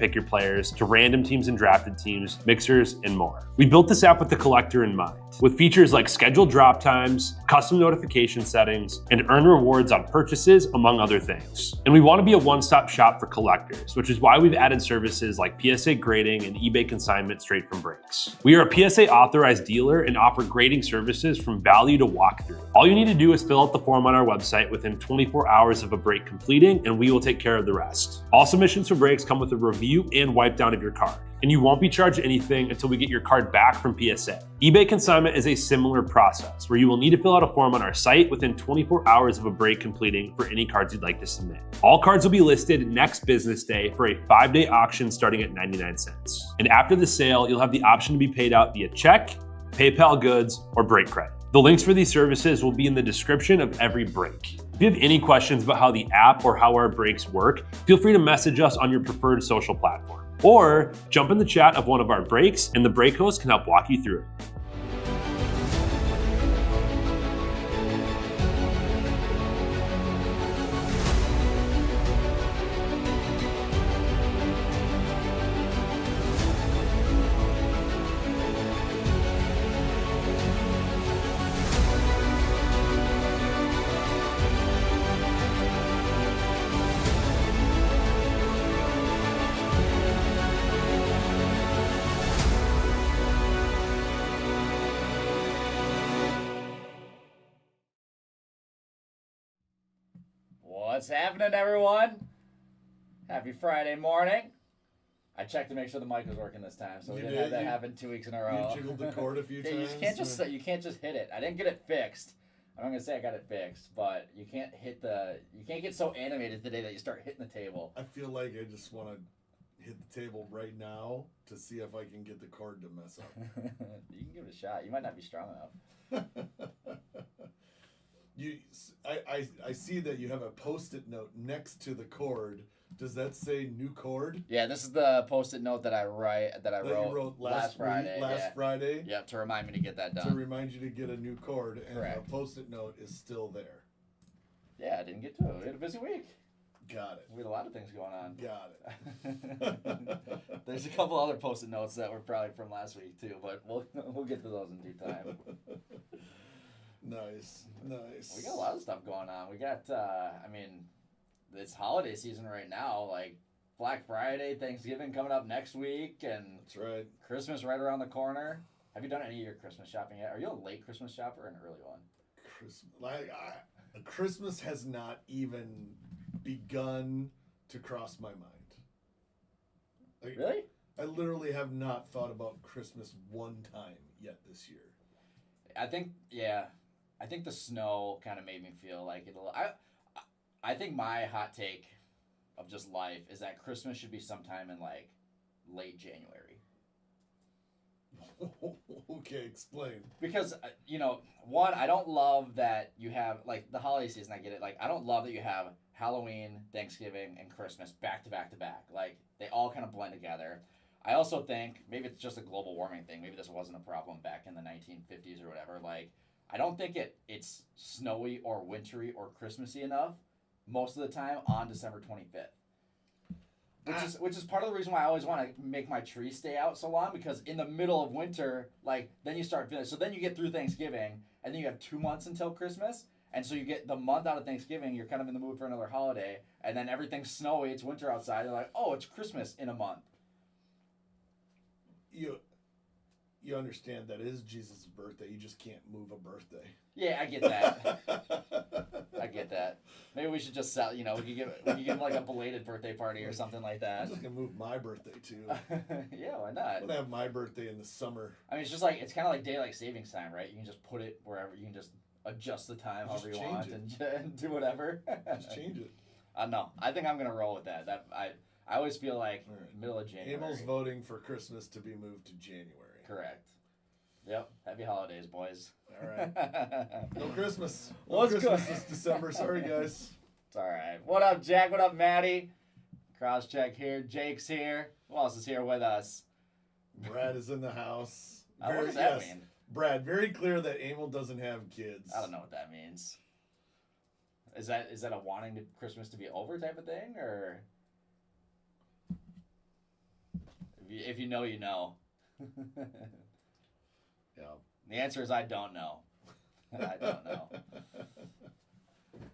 pick your players to random teams and drafted teams, mixers, and more. We built this app with the collector in mind, with features like scheduled drop times, custom notification settings, and earn rewards on purchases, among other things. And we want to be a one-stop shop for collectors, which is why we've added services like PSA grading and eBay consignment straight from breaks. We are a PSA authorized dealer and offer grading services from value to walkthrough. All you need to do is fill out the form on our website within 24 hours of a break completing, and we will take care of the rest. All submissions for breaks come with a review and wipe down of your card, and you won't be charged anything until we get your card back from PSA. eBay consignment is a similar process where you will need to fill out a form on our site within 24 hours of a break completing for any cards you'd like to submit. All cards will be listed next business day for a 5-day auction starting at 99 cents. And after the sale, you'll have the option to be paid out via check, PayPal goods, or break credit. The links for these services will be in the description of every break. If you have any questions about how the app or how our breaks work, feel free to message us on your preferred social platform. Or jump in the chat of one of our breaks and the break host can help walk you through it. What's happening, everyone? Happy Friday morning. I checked to make sure the mic was working this time, so we didn't have that happen 2 weeks in a row. You jiggled the cord a few times. You can't just hit it. I didn't get it fixed. I'm not gonna say I got it fixed, but you can't get so animated today that you start hitting the table. I feel like I just want to hit the table right now to see if I can get the cord to mess up. You can give it a shot. You might not be strong enough. I see that you have a Post-it note next to the cord. Does that say new cord? Yeah, this is the Post-it note that I wrote last Friday. Friday? Yeah, to remind me to get that done. To remind you to get a new cord, and Correct. the Post-it note is still there. Yeah, I didn't get to it. We had a busy week. Got it. We had a lot of things going on. Got it. There's a couple other Post-it notes that were probably from last week too, but we'll get to those in due time. Nice. We got a lot of stuff going on. We got, it's holiday season right now. Like Black Friday, Thanksgiving coming up next week, and That's right. Christmas right around the corner. Have you done any of your Christmas shopping yet? Are you a late Christmas shopper or an early one? Christmas has not even begun to cross my mind. Really? I literally have not thought about Christmas one time yet this year. I think the snow kind of made me feel like it a little. I think my hot take of just life is that Christmas should be sometime in like late January. Okay, explain. Because one, I don't love that you have like the holiday season. I get it. Like I don't love that you have Halloween, Thanksgiving, and Christmas back to back to back. Like they all kind of blend together. I also think maybe it's just a global warming thing. Maybe this wasn't a problem back in the 1950s or whatever. Like, I don't think it's snowy or wintry or Christmassy enough most of the time on December 25th. Which is part of the reason why I always want to make my tree stay out so long, because in the middle of winter, like, then you start feeling. So then you get through Thanksgiving, and then you have 2 months until Christmas. And so you get the month out of Thanksgiving, you're kind of in the mood for another holiday, and then everything's snowy, it's winter outside. You're like, oh, it's Christmas in a month. You understand that it is Jesus' birthday. You just can't move a birthday. Yeah, I get that. I get that. Maybe we should just sell. We could give like a belated birthday party or something like that. I'm just gonna move my birthday too. Yeah, why not? I'm gonna have my birthday in the summer. I mean, it's kind of like daylight savings time, right? You can just put it wherever. You can just adjust the time however you want and do whatever. Just change it. No, I think I'm gonna roll with that. I always feel like middle of January. Emil's voting for Christmas to be moved to January. Correct. Yep. Happy holidays, boys. All right. No Christmas. What's Christmas this December. Sorry, guys. It's all right. What up, Jack? What up, Maddie? Crosscheck here. Jake's here. Who else is here with us? Brad is in the house. What does that mean? Brad, very clear that Emil doesn't have kids. I don't know what that means. Is that a wanting Christmas to be over type of thing, or? If you know, you know. Yeah. The answer is I don't know. I don't know. Oh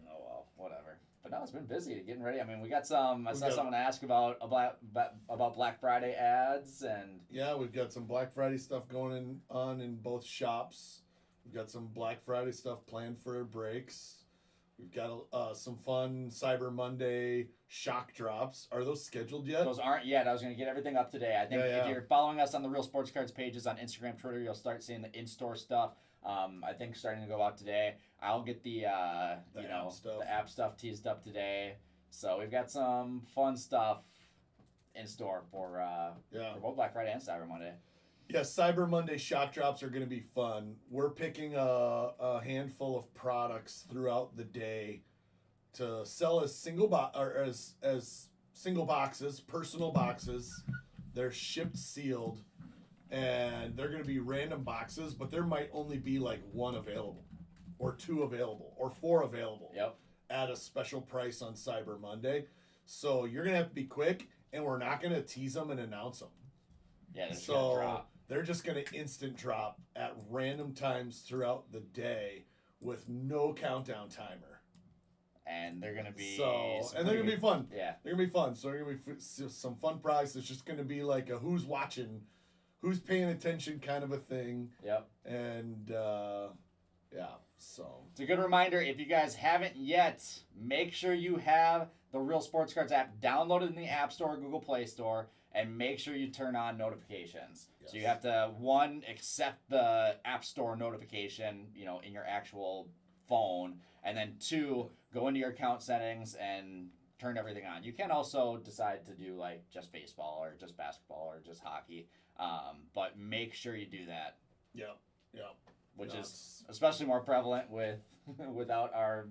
well, whatever. But no, it's been busy getting ready. I mean, we got some. I saw someone ask about Black Friday ads and. Yeah, we've got some Black Friday stuff going on in both shops. We've got some Black Friday stuff planned for breaks. We've got some fun Cyber Monday shock drops. Are those scheduled yet? Those aren't yet. I was going to get everything up today. I think if you're following us on the Real Sports Cards pages on Instagram, Twitter, you'll start seeing the in-store stuff. I think starting to go out today. I'll get the app stuff teased up today. So we've got some fun stuff in store for both Black Friday and Cyber Monday. Yeah, Cyber Monday shock drops are going to be fun. We're picking a handful of products throughout the day to sell as as single boxes, personal boxes. They're shipped sealed, and they're going to be random boxes, but there might only be like 1 available, or 2 available, or 4 available. Yep. At a special price on Cyber Monday. So you're going to have to be quick, and we're not going to tease them and announce them. Yeah, they're just going to drop. They're just going to instant drop at random times throughout the day with no countdown timer. And they're going to be... they're going to be fun. Yeah. They're going to be fun. So they're going to be some fun products. It's just going to be like a who's watching, who's paying attention kind of a thing. Yep. And, so... It's a good reminder, if you guys haven't yet, make sure you have the Real Sports Cards app downloaded in the App Store or Google Play Store, and make sure you turn on notifications. Yes. So you have to, 1, accept the App Store notification, in your actual phone, and then 2, go into your account settings and turn everything on. You can also decide to do like just baseball or just basketball or just hockey, but make sure you do that. Yeah. Which is especially more prevalent without our,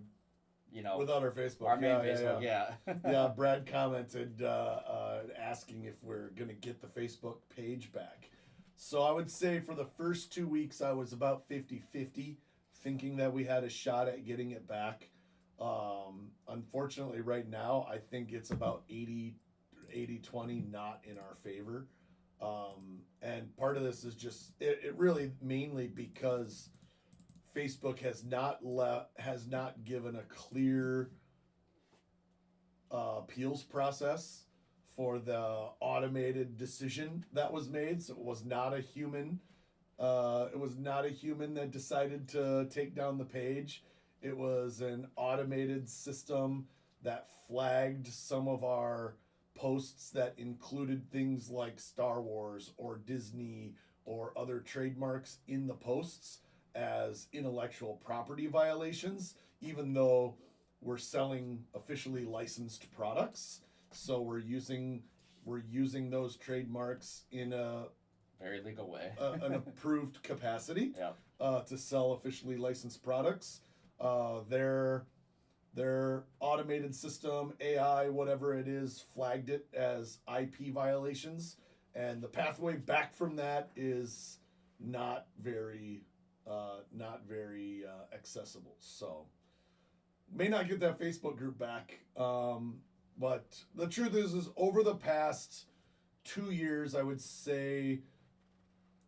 without our Facebook. Our main Facebook, yeah. Yeah, Brad commented asking if we're going to get the Facebook page back. So I would say for the first 2 weeks, I was about 50-50, thinking that we had a shot at getting it back. Unfortunately, right now, I think it's about 80-20 not in our favor. And part of this is just it really mainly because Facebook has not given a clear appeals process for the automated decision that was made. So it was not a human. It was not a human that decided to take down the page. It was an automated system that flagged some of our posts that included things like Star Wars or Disney or other trademarks in the posts as intellectual property violations, even though we're selling officially licensed products. So we're using those trademarks in a very legal way, an approved capacity, yeah. To sell officially licensed products. Their automated system, AI, whatever it is, flagged it as IP violations, and the pathway back from that is not very accessible. So may not get that Facebook group back, but the truth is over the past 2 years, I would say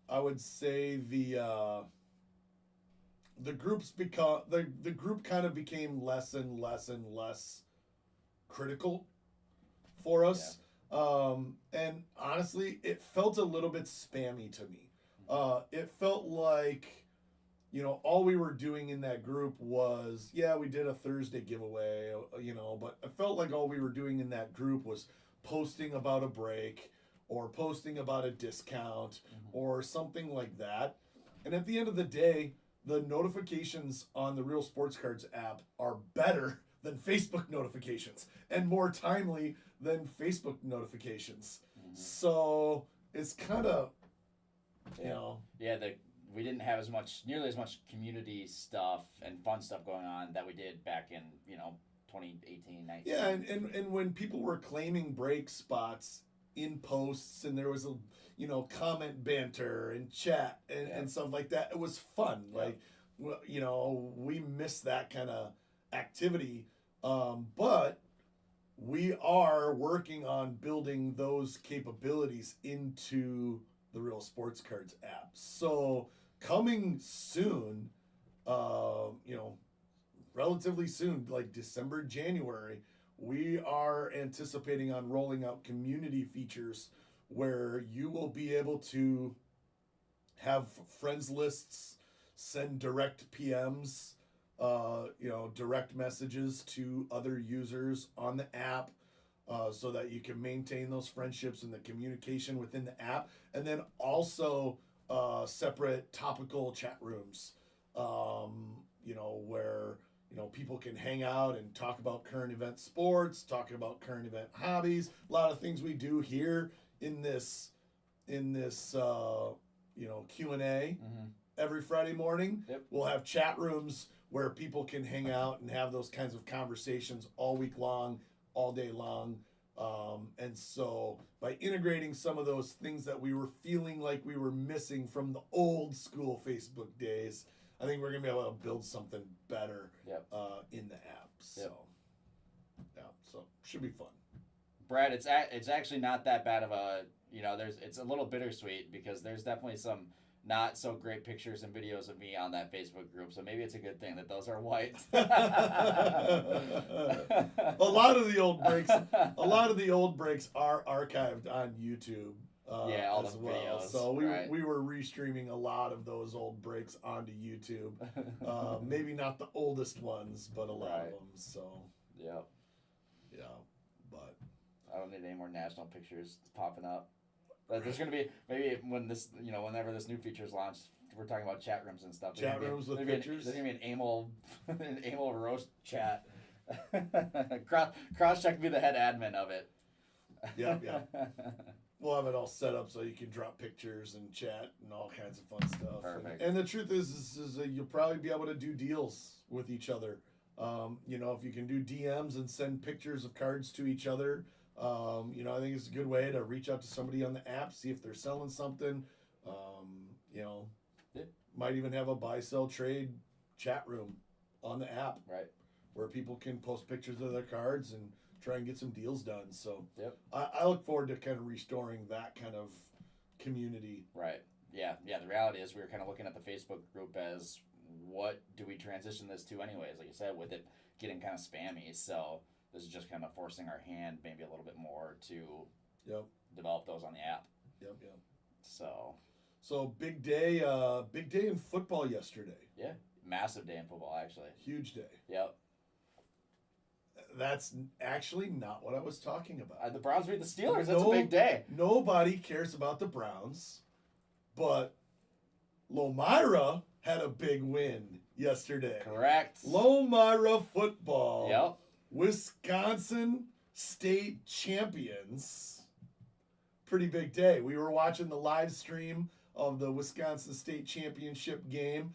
the group kind of became less and less critical for us. Yeah. And honestly, it felt a little bit spammy to me. It felt like, all we were doing in that group was, we did a Thursday giveaway, but it felt like all we were doing in that group was posting about a break or posting about a discount or something like that. And at the end of the day, the notifications on the Real Sports Cards app are better than Facebook notifications and more timely than Facebook notifications. So it's kind of, Yeah, we didn't have nearly as much community stuff and fun stuff going on that we did back in, 2018, 19. Yeah, and when people were claiming break spots in posts and there was a comment banter and chat and stuff like that, it was fun. Like, we miss that kind of activity, but we are working on building those capabilities into the Real Sports Cards app. So coming soon, relatively soon, like December, January, we are anticipating on rolling out community features where you will be able to have friends lists, send direct PMs, direct messages to other users on the app, so that you can maintain those friendships and the communication within the app, and then also separate topical chat rooms, where people can hang out and talk about current event sports, talking about current event hobbies, a lot of things we do here in this Q&A every Friday morning. Yep. We'll have chat rooms where people can hang out and have those kinds of conversations all week long, all day long. And so by integrating some of those things that we were feeling like we were missing from the old school Facebook days, I think we're going to be able to build something better in the app. So, so should be fun. Brad, it's actually not that bad of a, it's a little bittersweet because there's definitely some not so great pictures and videos of me on that Facebook group. So maybe it's a good thing that those are white. A lot of the old breaks are archived on YouTube. All as the well. videos. So right. we were restreaming a lot of those old breaks onto YouTube. Maybe not the oldest ones, but a lot of them. So yeah, but I don't need any more national pictures popping up. There's gonna be maybe whenever this new feature is launched, we're talking about chat rooms and stuff. Chat rooms with pictures. There's gonna be an Emil roast chat. Cross check me the head admin of it. Yeah. We'll have it all set up so you can drop pictures and chat and all kinds of fun stuff. Perfect. And the truth is you'll probably be able to do deals with each other. If you can do DMs and send pictures of cards to each other, I think it's a good way to reach out to somebody on the app, see if they're selling something. Might even have a buy, sell, trade chat room on the app, right, where people can post pictures of their cards and try and get some deals done. So I look forward to kind of restoring that kind of community. Right. Yeah. The reality is we were kind of looking at the Facebook group as what do we transition this to anyways, like you said, with it getting kind of spammy. So this is just kind of forcing our hand maybe a little bit more to develop those on the app. Yep. So big day in football yesterday. Yeah. Massive day in football, actually. Huge day. Yep. That's actually not what I was talking about. The Browns beat the Steelers. That's a big day. Nobody cares about the Browns, but Lomira had a big win yesterday. Correct. Lomira football. Yep. Wisconsin State champions. Pretty big day. We were watching the live stream of the Wisconsin State championship game.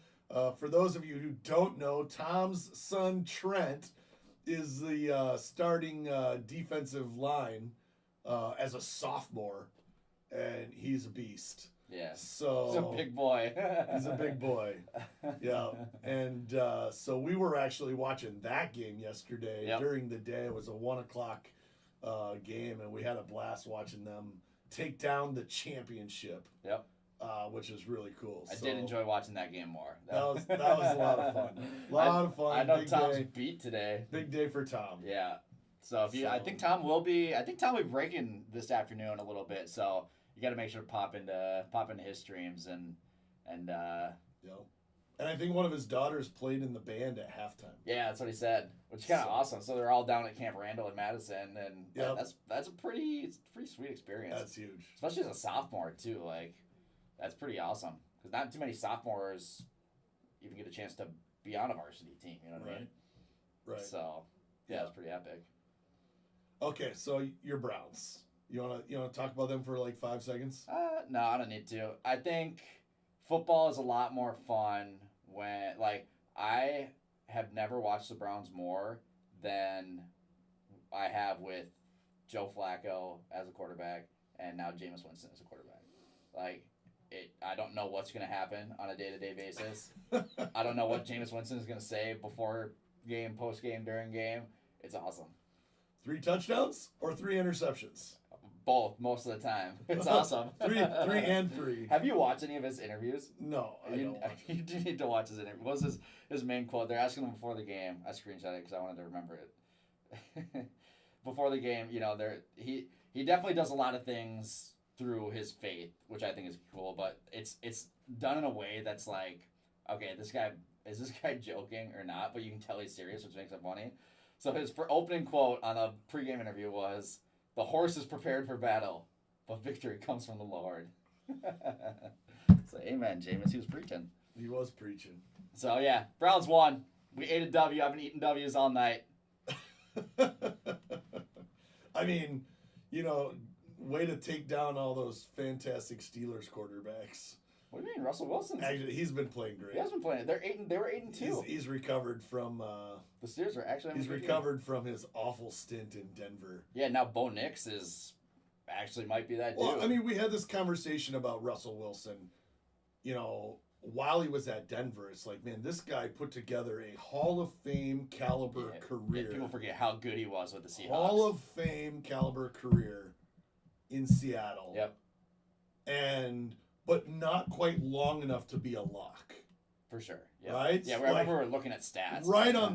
For those of you who don't know, Tom's son Trent is the starting defensive line as a sophomore, and he's a beast. Yeah. So he's a big boy. He's a big boy. Yeah. And so we were actually watching that game yesterday during the day. It was a 1:00 game, and we had a blast watching them take down the championship. Yep. Which is really cool. I did enjoy watching that game more. That was a lot of fun. A lot of fun. I know big Tom's day. beat today. Big day for Tom. Yeah. So I think Tom will be breaking this afternoon a little bit. So you got to make sure to pop into his streams and. And I think one of his daughters played in the band at halftime. Yeah, that's what he said, which is kind of awesome. So they're all down at Camp Randall in Madison, and that's a pretty sweet experience. That's huge, especially as a sophomore too. Like, that's pretty awesome because not too many sophomores even get a chance to be on a varsity team. You know what I mean? Right. So it's pretty epic. Okay, so your Browns. You wanna talk about them for like 5 seconds? No, I don't need to. I think football is a lot more fun when, like, I have never watched the Browns more than I have with Joe Flacco as a quarterback and now Jameis Winston as a quarterback. Like, I don't know what's going to happen on a day-to-day basis. I don't know what Jameis Winston is going to say before game, post-game, during game. It's awesome. 3 touchdowns or 3 interceptions? Both, most of the time. It's awesome. three and 3. Have you watched any of his interviews? No, I don't. You do need to watch his interview. What was his main quote? They're asking him before the game. I screenshot it because I wanted to remember it. Before the game, he definitely does a lot of things through his faith, which I think is cool. But it's done in a way that's like, okay, is this guy joking or not? But you can tell he's serious, which makes it funny. So his opening quote on a pregame interview was, "The horse is prepared for battle, but victory comes from the Lord." So amen, Jameis. He was preaching. He was preaching. So yeah, Browns won. We ate a W. I've been eating W's all night. I mean, way to take down all those fantastic Steelers quarterbacks. What do you mean, Russell Wilson? Actually, he's been playing great. He has been playing. They were 8-2. He's recovered from. The Steelers are actually. He's recovered from his awful stint in Denver. Yeah, now Bo Nix might be that dude. Well, I mean, we had this conversation about Russell Wilson. While he was at Denver, it's like, man, this guy put together a Hall of Fame caliber career. Yeah, people forget how good he was with the Seahawks. Hall of Fame caliber career in Seattle. Yep. But not quite long enough to be a lock. For sure. Yep. Right? Yeah, I remember we were looking at stats. Right on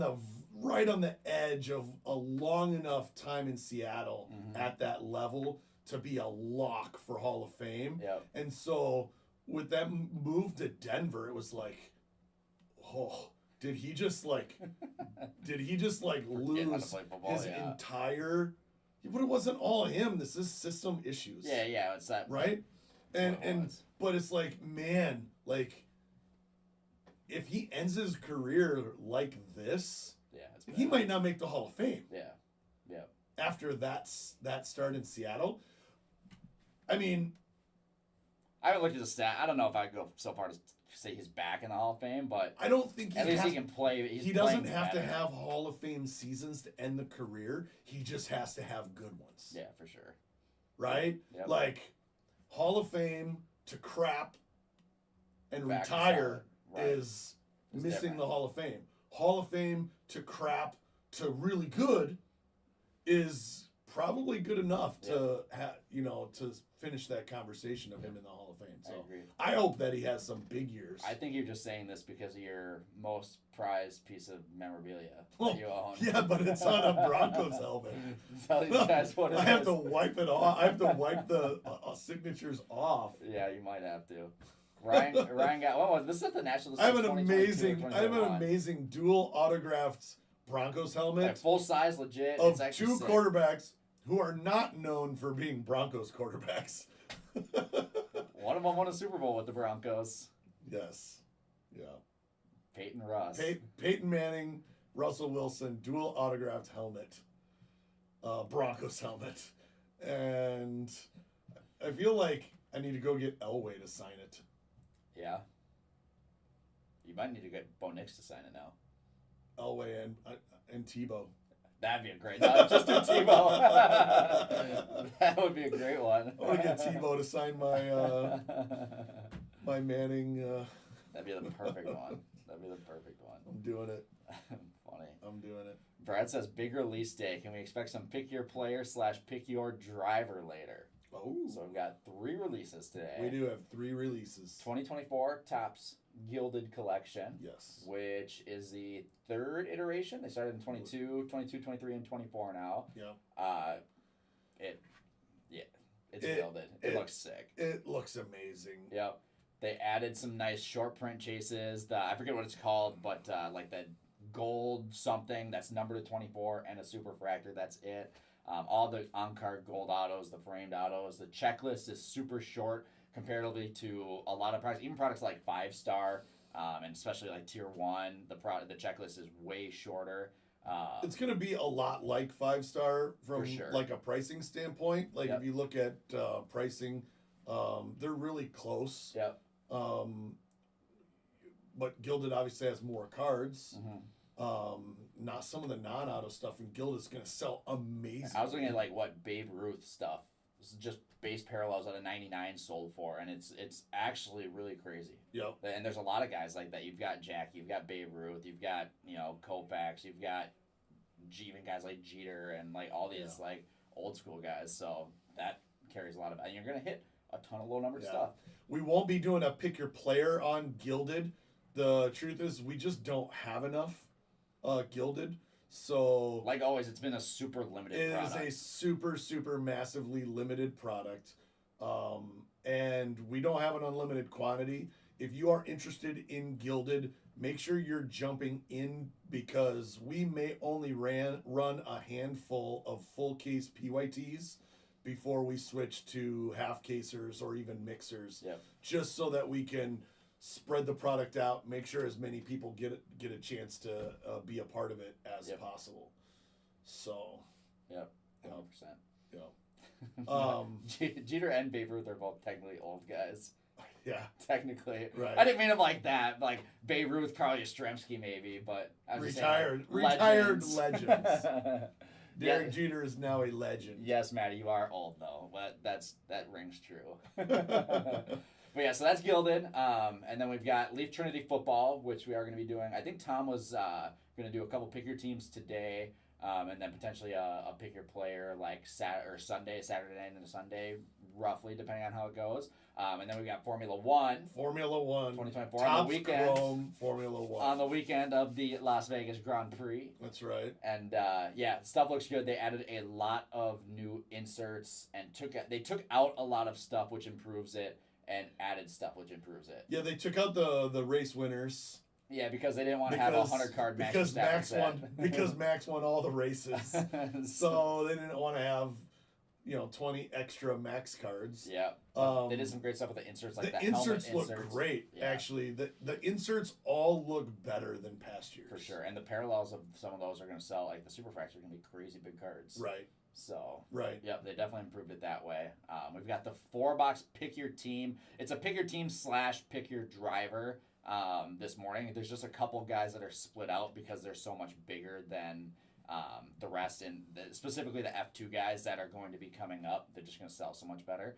the edge of a long enough time in Seattle at that level to be a lock for Hall of Fame. Yep. And so with that move to Denver, it was like, oh, did he just lose his entire? But it wasn't all him. This is system issues. Yeah, it's that. Right? But it's like, man, like, if he ends his career like this, he might not make the Hall of Fame. Yeah. After that start in Seattle, I mean, I haven't looked at the stat. I don't know if I'd go so far to say he's back in the Hall of Fame, but I don't think at least he can play. He doesn't have to have Hall of Fame seasons to end the career. He just has to have good ones. Yeah, for sure. Right? Yep. Like, Hall of Fame to crap and retire is missing different. the Hall of Fame. Hall of Fame to crap to really good is probably good enough to to finish that conversation of him in the Hall of Fame. So I agree. I hope that he has some big years. I think you're just saying this because of your most prized piece of memorabilia Oh, that you own. yeah, but it's on a Broncos helmet. Tell these guys what it I have is. to wipe it off. I have to wipe the signatures off. Yeah, you might have to. Ryan got what was this? Is at the National. I have an amazing dual autographed Broncos helmet. Like full size, legit. Of it's actually two sick. quarterbacks who are not known for being Broncos quarterbacks. One of them won a Super Bowl with the Broncos. Yes. Yeah. Peyton Ross. Peyton Manning, Russell Wilson, dual autographed helmet. Broncos helmet. And I feel like I need to go get Elway to sign it. Yeah. You might need to get Bo Nix to sign it now. Elway and Tebow. That'd be a great. No, just do Tebow. That would be a great one. I want to get Tebow to sign my Manning. That'd be the perfect one. I'm doing it. Funny. I'm doing it. Brad says big release day. Can we expect some pick your player / pick your driver later? Oh. So we've got 3 releases today. We do have 3 releases. 2024 Topps Gilded Collection. Yes. Which is the 3rd iteration. They started in 22, 23, and 24 now. Yeah. It's gilded. It looks sick. It looks amazing. Yep. They added some nice short print chases. I forget what it's called, but like the gold something that's numbered to 24 and a super fractor. That's it. All the on-card gold autos, the framed autos. The checklist is super short comparatively to a lot of products, even products like 5-star, and especially like Tier 1. The checklist is way shorter. It's going to be a lot like 5-star from sure. like a pricing standpoint. Like if you look at pricing, they're really close. Yep. But Gilded obviously has more cards. Mm-hmm. Not some of the non-auto stuff, and Gilded's going to sell amazing. I was looking at like what Babe Ruth stuff. This is just base parallels at a 99 sold for, and it's actually really crazy. Yep. And there's a lot of guys like that. You've got Jack, you've got Babe Ruth, you've got Koufax, you've got even guys like Jeter and like all these like old school guys. So that carries a lot of, and you're gonna hit a ton of low numbered stuff. We won't be doing a pick your player on Gilded. The truth is, we just don't have enough Gilded. So like always, it's been a super limited product. It is a super, super massively limited product. And we don't have an unlimited quantity. If you are interested in Gilded, make sure you're jumping in because we may only run a handful of full case PYTs before we switch to half casers or even mixers. Yep. Just so that we can spread the product out, make sure as many people get a chance to be a part of it as possible. So. Yep. 100%. Yeah. Jeter and Babe Ruth are both technically old guys. Yeah. Technically. Right. I didn't mean it like that. Like Babe Ruth, Carl Yastrzemski maybe, but I was retired legends. Derek Jeter is now a legend. Yes, Maddie, you are old though. But that rings true. But yeah, so that's Gilded. And then we've got Leaf Trinity Football, which we are going to be doing. I think Tom was going to do a couple pick your teams today. And then potentially a pick your player like Saturday night and Sunday, roughly, depending on how it goes. And then we got Formula One. 2024 on the weekend. Chrome Formula One. On the weekend of the Las Vegas Grand Prix. That's right. And stuff looks good. They added a lot of new inserts and they took out a lot of stuff, which improves it, and added stuff, which improves it. Yeah, they took out the race winners. Yeah, because they didn't want to have a 100-card Max because Max won all the races. So they didn't want to have 20 extra Max cards. Yeah. They did some great stuff with the inserts, like the inserts look great. Yeah. Actually, the inserts all look better than past years. For sure. And the parallels of some of those are going to sell, like the Superfracts are going to be crazy big cards. Right. So, right. Yep, they definitely improved it that way. We've got the 4-box Pick Your Team. It's a Pick Your Team / Pick Your Driver. This morning, there's just a couple guys that are split out because they're so much bigger than the rest, and specifically the F2 guys that are going to be coming up. They're just going to sell so much better.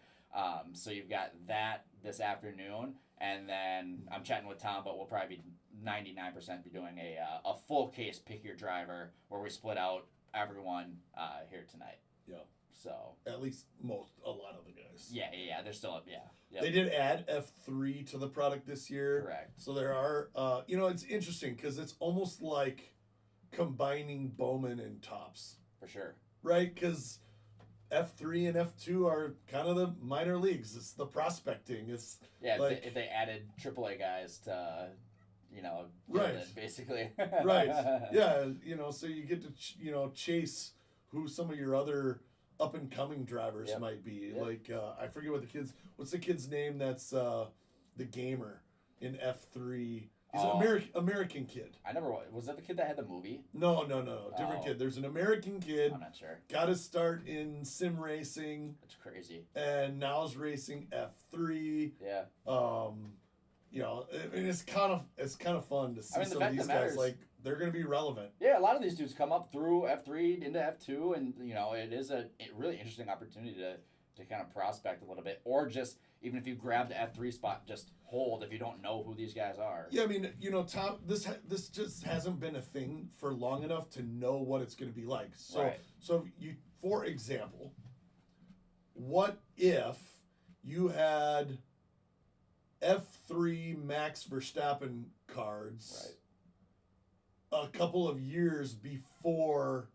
So you've got that this afternoon, and then I'm chatting with Tom, but we'll probably be 99% be doing a full case Pick Your Driver where we split out everyone here tonight. Yeah. So at least a lot of the guys. Yeah. They're still up. Yeah. Yep. They did add F3 to the product this year. Correct. So there are, it's interesting because it's almost like combining Bowman and Topps. For sure. Right? Because F3 and F2 are kind of the minor leagues. It's the prospecting. It's like, if they added AAA guys to, right, basically. Right. Yeah. So you get to chase who some of your other up and coming drivers might be. Yep. Like I forget what's the kid's name that's the gamer in F3. He's an American kid. Was that the kid that had the movie? No. Different kid. There's an American kid. I'm not sure. Got to start in sim racing. That's crazy. And now is racing F3. Yeah. It's kind of fun to see some of these guys like they're going to be relevant. Yeah, a lot of these dudes come up through F3 into F2, and it is a really interesting opportunity to kind of prospect a little bit, or just even if you grab the F3 spot, just hold if you don't know who these guys are. Yeah, I mean, Tom, this just hasn't been a thing for long enough to know what it's going to be like. So, right. So for example, what if you had F3 Max Verstappen cards? Right. A couple of years before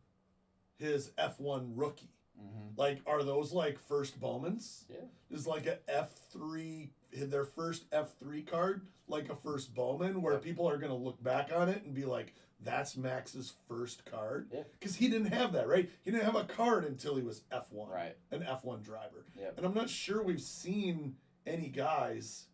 his F1 rookie. Mm-hmm. Like, are those like first Bowmans? Yeah. Is like a F3, their first F3 card, like a first Bowman, where people are going to look back on it and be like, that's Max's first card? Yeah. Because he didn't have that, right? He didn't have a card until he was F1. Right. An F1 driver. Yep. And I'm not sure we've seen any guys.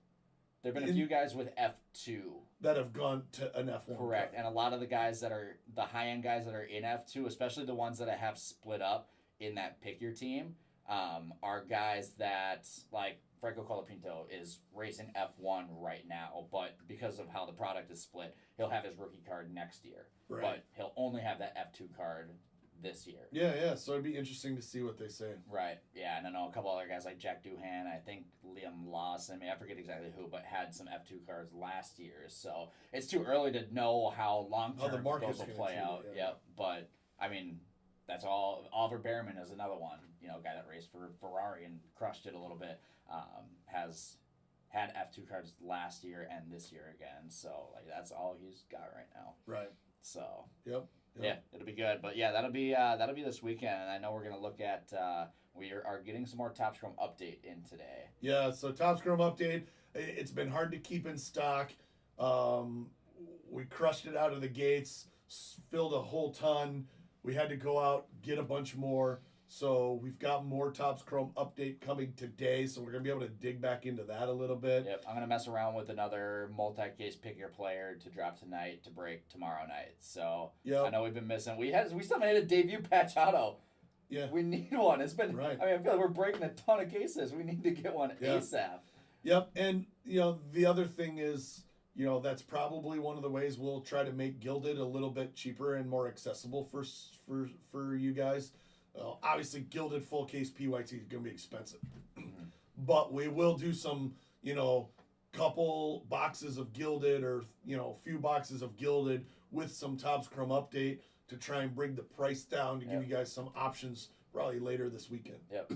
There have been a few guys with F2 that have gone to an F1. Correct. card. And a lot of the guys that are the high-end guys that are in F2, especially the ones that have split up in that pick your team, are guys that, like Franco Colapinto is racing F1 right now, but because of how the product is split, he'll have his rookie card next year. Right. But he'll only have that F2 card this year. Yeah. So it'd be interesting to see what they say. Right. Yeah, and I know a couple other guys like Jack Doohan, I think Liam Lawson, I forget exactly who, but had some F2 cards last year. So it's too early to know how long-term the market's those will gonna play treat it, out. yeah. Yep. But I mean, that's all. Oliver Behrman is another one. You know, a guy that raced for Ferrari and crushed it a little bit. Has had F2 cards last year and this year again. So like that's all he's got right now. Right. So. Yep. Yeah, it'll be good. But yeah, that'll be this weekend. And I know we're gonna look at. We are getting some more Top Scrum update in today. Yeah. So Top Scrum update. It's been hard to keep in stock. We crushed it out of the gates. Filled a whole ton. We had to go out, get a bunch more. So we've got more Topps Chrome update coming today. So we're going to be able to dig back into that a little bit. Yep, I'm going to mess around with another multi-case pick your player to drop tonight to break tomorrow night. So yep. I know we've been missing. We still made a debut patch auto. Yeah. We need one. It's been, right. I mean, I feel like we're breaking a ton of cases. We need to get one ASAP. Yep. And, the other thing is, that's probably one of the ways we'll try to make Gilded a little bit cheaper and more accessible for you guys. Obviously, Gilded full case PYT is going to be expensive. But we will do some, couple boxes of Gilded or, few boxes of Gilded with some Topps Chrome update to try and bring the price down to give you guys some options probably later this weekend. Yep.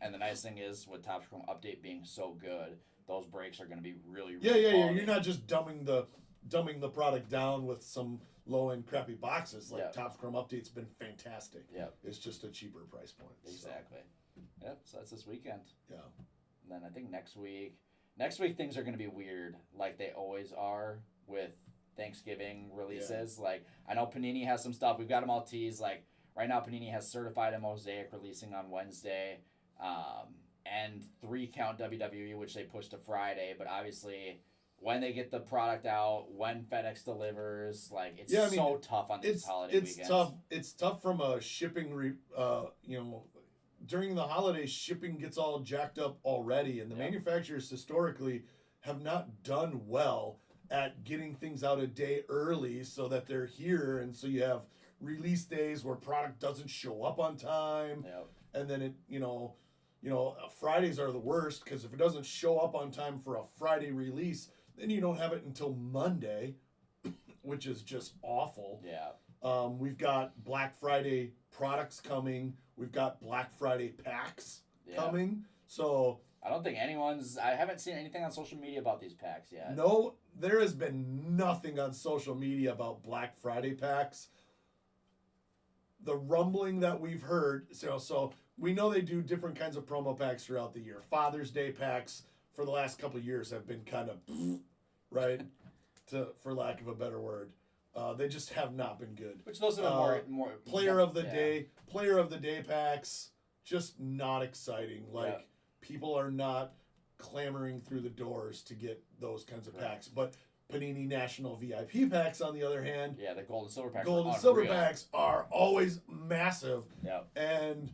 And the nice thing is with Topps Chrome update being so good, those breaks are going to be really Yeah. You're not just dumbing the product down with some low-end crappy boxes. Like Topps Chrome update's been fantastic. Yep. It's just a cheaper price point. Exactly. So. Yep. So that's this weekend. Yeah. And then I think next week things are going to be weird, like they always are with Thanksgiving releases. Like I know Panini has some stuff. We've got them all teased. Like right now, Panini has Certified and Mosaic releasing on Wednesday. And 3 Count WWE, which they pushed to Friday. But obviously, when they get the product out, when FedEx delivers, like it's so tough on these holiday weekends. It's tough from a shipping. During the holidays, shipping gets all jacked up already, and the manufacturers historically have not done well at getting things out a day early so that they're here, and so you have release days where product doesn't show up on time, and then it Fridays are the worst because if it doesn't show up on time for a Friday release, then you don't have it until Monday, which is just awful. Yeah. We've got Black Friday products coming. We've got Black Friday packs coming. So I don't think I haven't seen anything on social media about these packs yet. No, there has been nothing on social media about Black Friday packs. The rumbling that we've heard, so we know they do different kinds of promo packs throughout the year. Father's Day packs for the last couple of years have been kind of, right, for lack of a better word. They just have not been good. Which those are more player of the day packs, just not exciting. Like people are not clamoring through the doors to get those kinds of packs. But Panini National VIP packs, on the other hand, the gold and silver packs. Gold and silver packs are always massive. And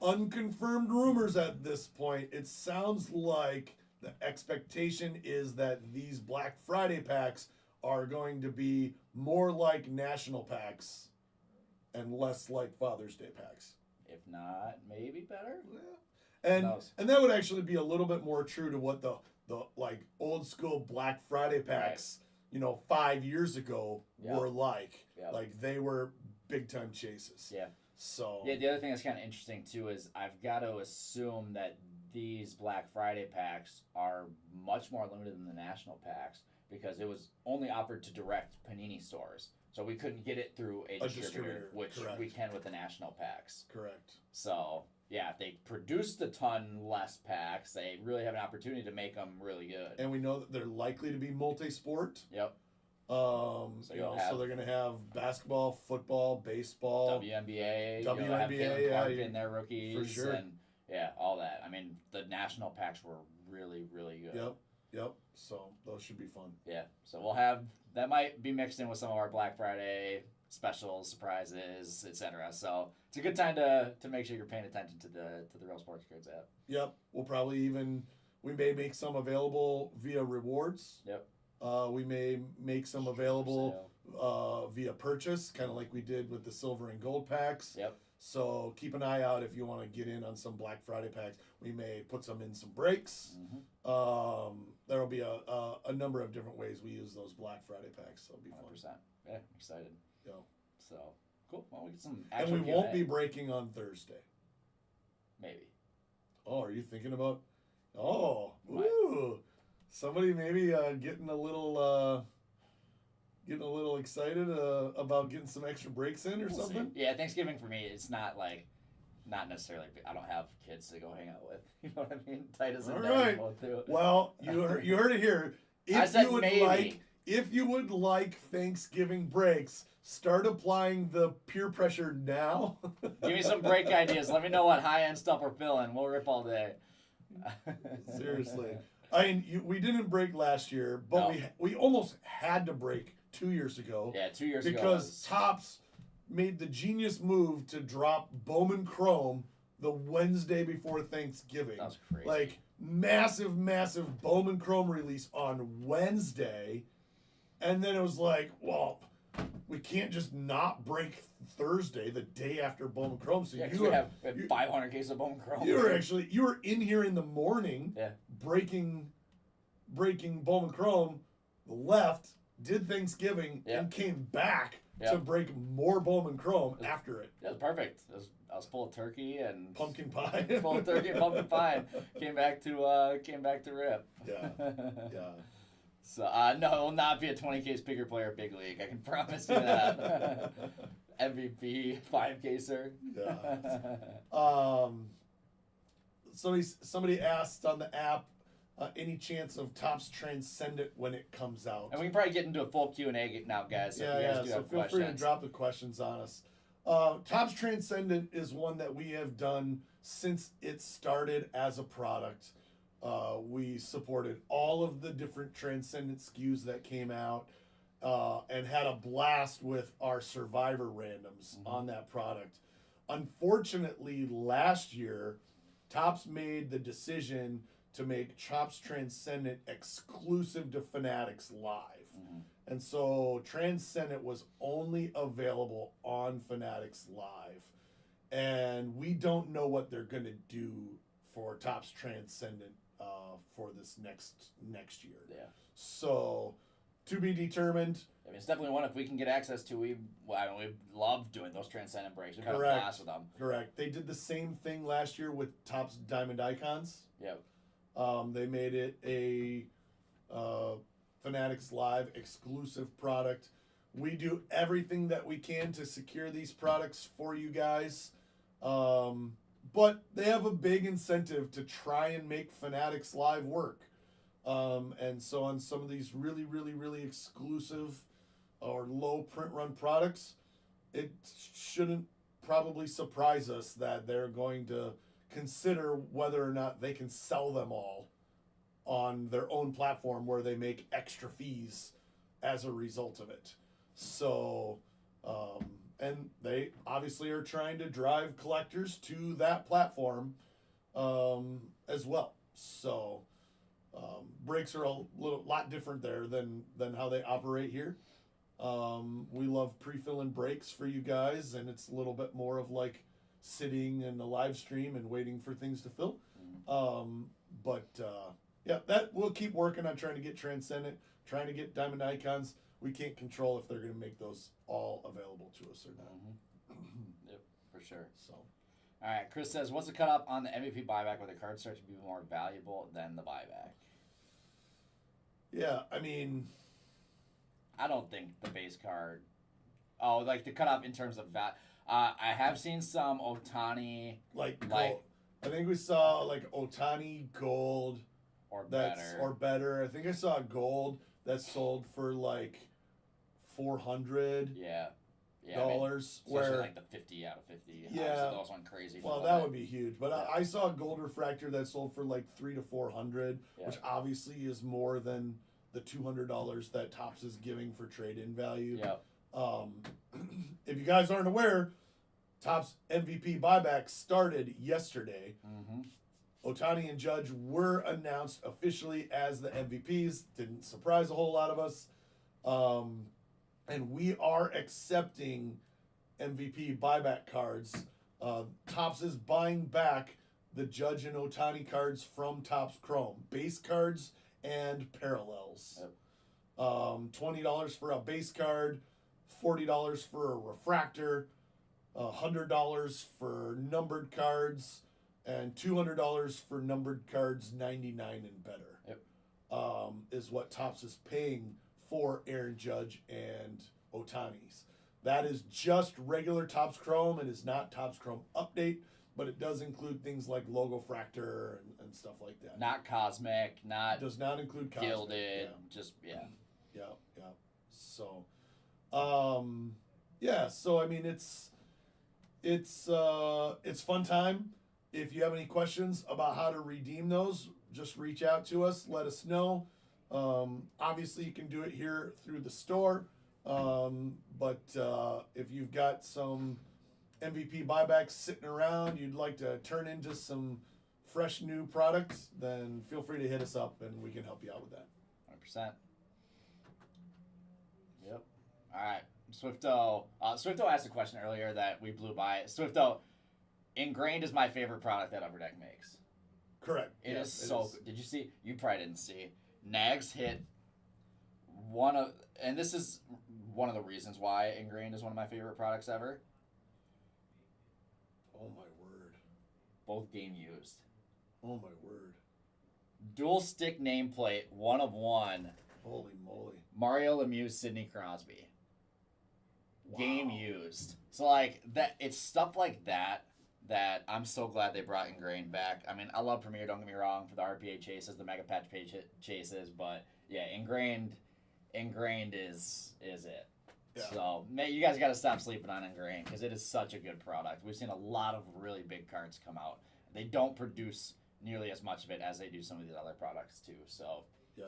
unconfirmed rumors at this point, it sounds like the expectation is that these Black Friday packs are going to be more like national packs and less like Father's Day packs. If not, maybe better. Yeah. And that would actually be a little bit more true to what the like old school Black Friday packs, 5 years ago were like. Like they were big time chases. Yeah. So the other thing that's kind of interesting too is I've got to assume that these Black Friday packs are much more limited than the national packs because it was only offered to direct Panini stores. So we couldn't get it through a distributor, which we can with the national packs. Correct. So, if they produced a ton less packs, they really have an opportunity to make them really good. And we know that they're likely to be multi-sport. Yep. So they're going to have basketball, football, baseball, WNBA, WNBA, have Caitlin Clark in their rookies, for sure. And all that. I mean, the national packs were really, really good. Yep. So those should be fun. Yeah. So we'll have that might be mixed in with some of our Black Friday specials, surprises, etc. So it's a good time to make sure you're paying attention to the Real Sports Cards app. Yep. We may make some available via rewards. Yep. We may make some available via purchase, kind of like we did with the silver and gold packs. Yep. So keep an eye out if you want to get in on some Black Friday packs. We may put some in some breaks. Mm-hmm. There will be a number of different ways we use those Black Friday packs. So it'll be fun. 100%. Yeah, excited. Yeah. So, Cool. Well, we get some And actual we won't Q&A. be breaking on Thursday. Maybe. Oh, are you thinking about? Oh, Might. ooh, somebody maybe getting a little excited about getting some extra breaks in or We'll something. see. Yeah, Thanksgiving for me, it's not necessarily. I don't have kids to go hang out with. You know what I mean? Titus and All Daddy right. both do. Well, you heard it here. I said If you would like Thanksgiving breaks, start applying the peer pressure now. Give me some break ideas. Let me know what high-end stuff we're feeling. We'll rip all day. Seriously. I mean, we didn't break last year, but No. we almost had to break 2 years ago. Yeah, 2 years ago. Because Topps made the genius move to drop Bowman Chrome the Wednesday before Thanksgiving. That was crazy. Like, massive Bowman Chrome release on Wednesday. And then it was like, well, we can't just not break Thursday, the day after Bowman Chrome. So yeah, because you we have 500 cases of Bowman Chrome. you were in here in the morning, Yeah. breaking Bowman Chrome, left, did Thanksgiving, Yeah. and came back Yeah. to break more Bowman Chrome after it. That was perfect. I was full of turkey and Pumpkin pie. full of turkey and pumpkin pie. Came back to rip. Yeah. Yeah. So no, it will not be a 20 case picker player big league. I can promise you that. MVP 5-caser. Yeah. Somebody asked on the app, any chance of Topps Transcendent when it comes out? And we can probably get into a full Q&A now, guys. So if you guys do So have feel questions. free to drop the questions on us. Topps Transcendent is one that we have done since it started as a product. We supported all of the different Transcendent SKUs that came out and had a blast with our Survivor randoms on that product. Unfortunately, last year, Topps made the decision to make Topps Transcendent exclusive to Fanatics Live. And so Transcendent was only available on Fanatics Live. And we don't know what they're going to do for Topps Transcendent for this next year. Yeah. So, to be determined. I mean, it's definitely one if we can get access to. We love doing those Transcendent breaks. We've had a blast with them. Correct. They did the same thing last year with Topps Diamond Icons. Yep. They made it a Fanatics Live exclusive product. We do everything that we can to secure these products for you guys. But they have a big incentive to try and make Fanatics Live work. And so on some of these really exclusive or low print run products, it shouldn't probably surprise us that they're going to consider whether or not they can sell them all on their own platform where they make extra fees as a result of it. So, and they obviously are trying to drive collectors to that platform as well. So, breaks are a lot different there than how they operate here. We love pre-filling breaks for you guys, and it's a little bit more of like sitting in a live stream and waiting for things to fill. Yeah, that we'll keep working on trying to get Transcendent, trying to get Diamond Icons. We can't control if they're going to make those all available to us or not. Yep, for sure. So, all right, Chris says, what's the cutoff on the MVP buyback where the cards start to be more valuable than the buyback? yeah, I mean, I don't think the base card. Oh, like the cutoff in terms of that. I have seen some Ohtani I think we saw like Ohtani gold or better. I think I saw a gold that sold for like $400. Yeah. Dollars, especially like the 50 out of 50. Yeah, those went crazy. Well, that would be huge. But I saw a gold refractor that sold for like $300 to $400, which obviously is more than the $200 that Topps is giving for trade-in value. Yeah. If you guys aren't aware, Topps MVP buyback started yesterday. Ohtani and Judge were announced officially as the MVPs. Didn't surprise a whole lot of us. And we are accepting MVP buyback cards. Topps is buying back the Judge and Ohtani cards from Topps Chrome. Base cards and parallels. Yep. $20 for a base card, $40 for a refractor. $100 for numbered cards, and $200 for numbered cards 99 and better. Yep. Is what Topps is paying for Aaron Judge and Ohtani's. That is just regular Topps Chrome and is not Topps Chrome Update, but it does include things like Logo Fractor and stuff like that. Not Cosmic, not Does not include Cosmic. Gilded, just, yeah. Yeah. So, so I mean, it's fun time. If you have any questions about how to redeem those, just reach out to us. Let us know. Obviously, you can do it here through the store. But if you've got some MVP buybacks sitting around, you'd like to turn into some fresh new products, then feel free to hit us up and we can help you out with that. 100%. Yep. All right. Swifto. Swifto asked a question earlier that we blew by. Swifto, Ingrained is my favorite product that Upper Deck makes. Correct. It is so good. Did you see? You probably didn't see. Nags hit and this is one of the reasons why Ingrained is one of my favorite products ever. Oh my word. Both game used. Oh my word. Dual stick nameplate, 1 of 1. Holy moly. Mario Lemieux, Sidney Crosby. Wow. Game used. So like that, it's stuff like that I'm so glad they brought Ingrained back. I mean, I love Premiere, don't get me wrong, for the RPA chases, the Mega Patch chases, but yeah, Ingrained is it. Yeah. So you guys got to stop sleeping on Ingrained because it is such a good product. We've seen a lot of really big cards come out. They don't produce nearly as much of it as they do some of these other products too. So yeah,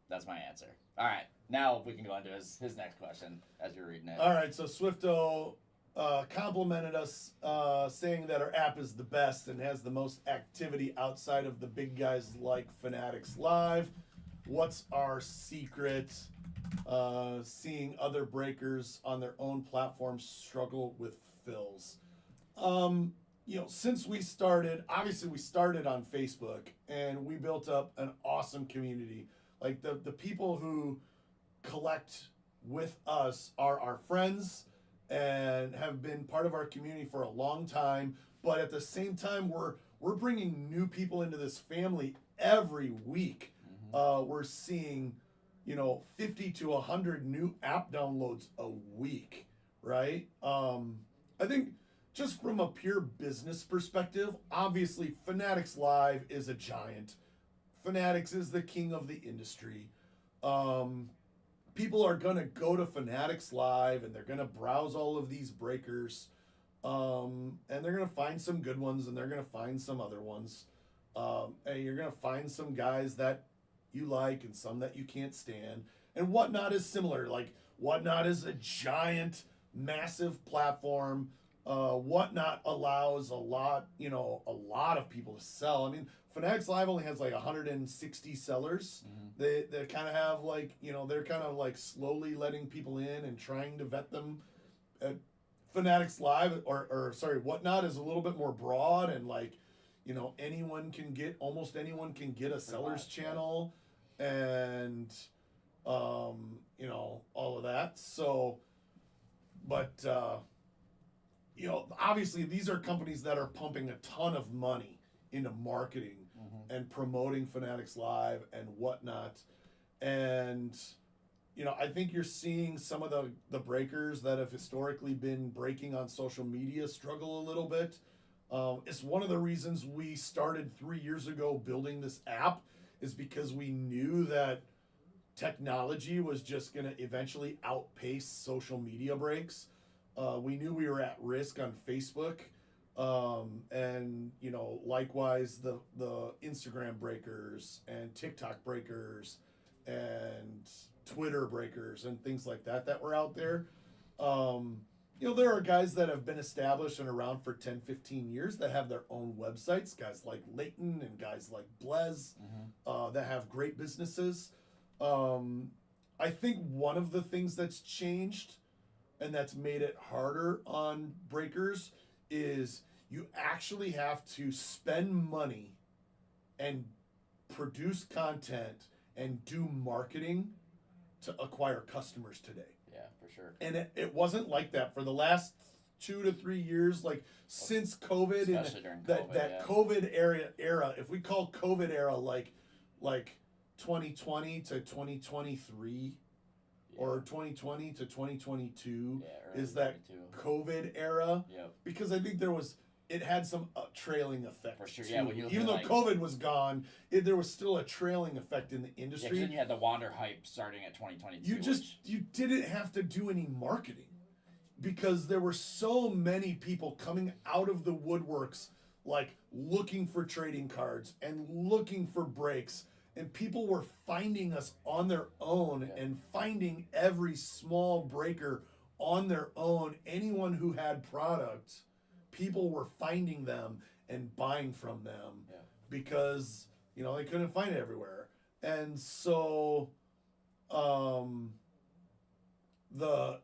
that's my answer. All right, now we can go into his next question as you're reading it. All right, so Swifto complimented us saying that our app is the best and has the most activity outside of the big guys like Fanatics Live. What's our secret? Seeing other breakers on their own platforms struggle with fills. Since we started, obviously we started on Facebook and we built up an awesome community. Like the people who collect with us are our friends and have been part of our community for a long time. But at the same time, we're bringing new people into this family every week. We're seeing, 50 to 100 new app downloads a week, right? I think just from a pure business perspective, obviously Fanatics Live is a giant. Fanatics is the king of the industry. People are going to go to Fanatics Live and they're going to browse all of these breakers. And they're going to find some good ones and they're going to find some other ones. And you're going to find some guys that you like and some that you can't stand. And Whatnot is similar. Like Whatnot is a giant, massive platform. Whatnot allows a lot of people to sell. I mean, Fanatics Live only has like 160 sellers. They kind of have they're kind of like slowly letting people in and trying to vet them. Fanatics Live Whatnot is a little bit more broad and almost anyone can get a seller's channel and all of that. So, but obviously these are companies that are pumping a ton of money into marketing and promoting Fanatics Live and Whatnot. And, I think you're seeing some of the breakers that have historically been breaking on social media struggle a little bit. It's one of the reasons we started 3 years ago building this app is because we knew that technology was just going to eventually outpace social media breaks. We knew we were at risk on Facebook. And likewise the Instagram breakers and TikTok breakers and Twitter breakers and things like that were out there. There are guys that have been established and around for 10, 15 years that have their own websites, guys like Leighton and guys like Blez, that have great businesses. I think one of the things that's changed and that's made it harder on breakers is you actually have to spend money and produce content and do marketing to acquire customers today. Yeah, for sure. And it wasn't like that for the last 2 to 3 years, like since COVID Especially and during that COVID, that yeah. COVID era. If we call COVID era like 2020 to 2023 or 2020 to 2022 early is that 22. COVID era. Yep. Because I think it had some trailing effect For sure, too. yeah, when you look Even at, though like- COVID was gone, there was still a trailing effect in the Yeah, 'cause industry. then you had the Wander hype starting at 2022. You didn't have to do any marketing because there were so many people coming out of the woodworks, like looking for trading cards and looking for breaks, and people were finding us on their own and finding every small breaker on their own. Anyone who had product, people were finding them and buying from them because they couldn't find it everywhere. And so the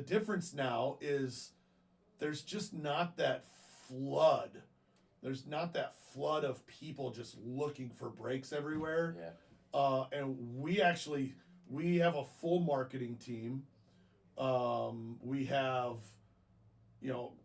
difference now is there's just not that flood. There's not that flood of people just looking for breaks everywhere. And we have a full marketing team. We have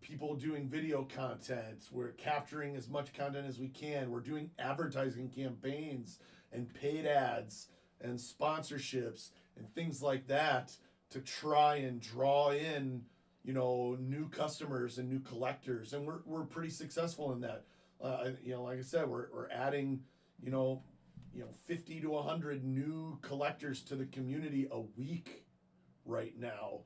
people doing video content. We're capturing as much content as we can. We're doing advertising campaigns and paid ads and sponsorships and things like that to try and draw in, new customers and new collectors. And we're pretty successful in that. Like I said, we're adding, 50 to 100 new collectors to the community a week right now,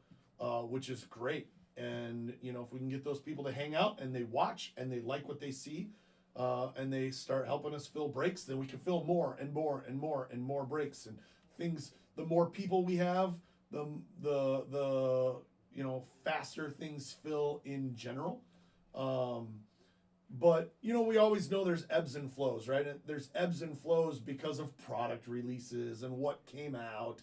which is great. And, if we can get those people to hang out and they watch and they like what they see, and they start helping us fill breaks, then we can fill more and more and more and more breaks and things. The more people we have, the faster things fill in general. But we always know there's ebbs and flows, right? There's ebbs and flows because of product releases and what came out.